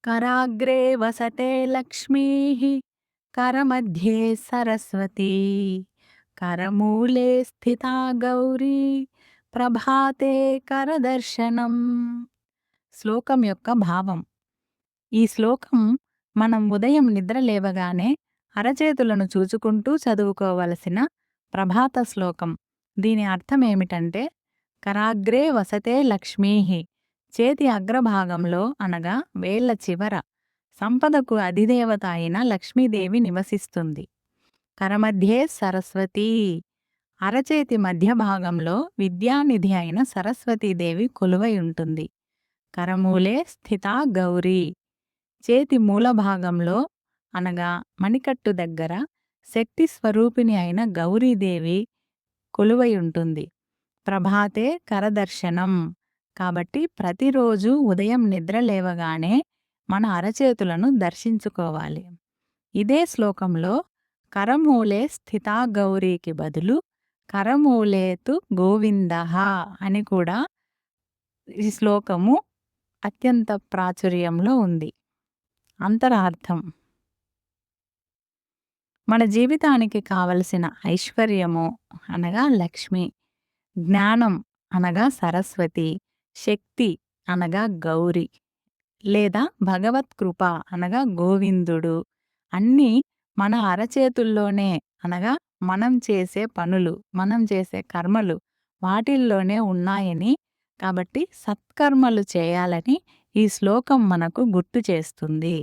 कराग्रे वसते लक्ष्मीः करमध्ये सरस्वती करमूले स्थिता गौरी ప్రభాతే కరదర్శనం. శ్లోకం యొక్క భావం. ఈ శ్లోకం మనం ఉదయం నిద్ర లేవగానే అరచేతులను చూచుకుంటూ చదువుకోవలసిన ప్రభాత శ్లోకం. దీని అర్థమేమిటంటే, కరాగ్రే వసతే లక్ష్మీః, చేతి అగ్రభాగంలో అనగా వేళ్ల చివర సంపదకు అధిదేవత అయిన లక్ష్మీదేవి నివసిస్తుంది. కరమధ్యే సరస్వతీ, అరచేతి మధ్య భాగంలో విద్యానిధి అయిన సరస్వతీదేవి కొలువై ఉంటుంది. కరమూలే స్థితా గౌరీ, చేతి మూల భాగంలో అనగా మణికట్టు దగ్గర శక్తి స్వరూపిణి అయిన గౌరీదేవి కొలువై ఉంటుంది. ప్రభాతే కరదర్శనం, కాబట్టి ప్రతిరోజు ఉదయం నిద్ర లేవగానే మన అరచేతులను దర్శించుకోవాలి. ఇదే శ్లోకంలో కరమూలే స్థితా గౌరీకి బదులు కరమూలేతు గోవిందః అని కూడా ఈ శ్లోకము అత్యంత ప్రాచుర్యంలో ఉంది. అంతరార్థం: మన జీవితానికి కావలసిన ఐశ్వర్యము అనగా లక్ష్మి, జ్ఞానం అనగా సరస్వతి, శక్తి అనగా గౌరి లేదా భగవత్కృప అనగా గోవిందుడు అన్నీ మన అరచేతుల్లోనే అనగా మనం చేసే పనులు, మనం చేసే కర్మలు వాటిల్లోనే ఉన్నాయని, కాబట్టి సత్కర్మలు చేయాలని ఈ శ్లోకం మనకు గుర్తు చేస్తుంది.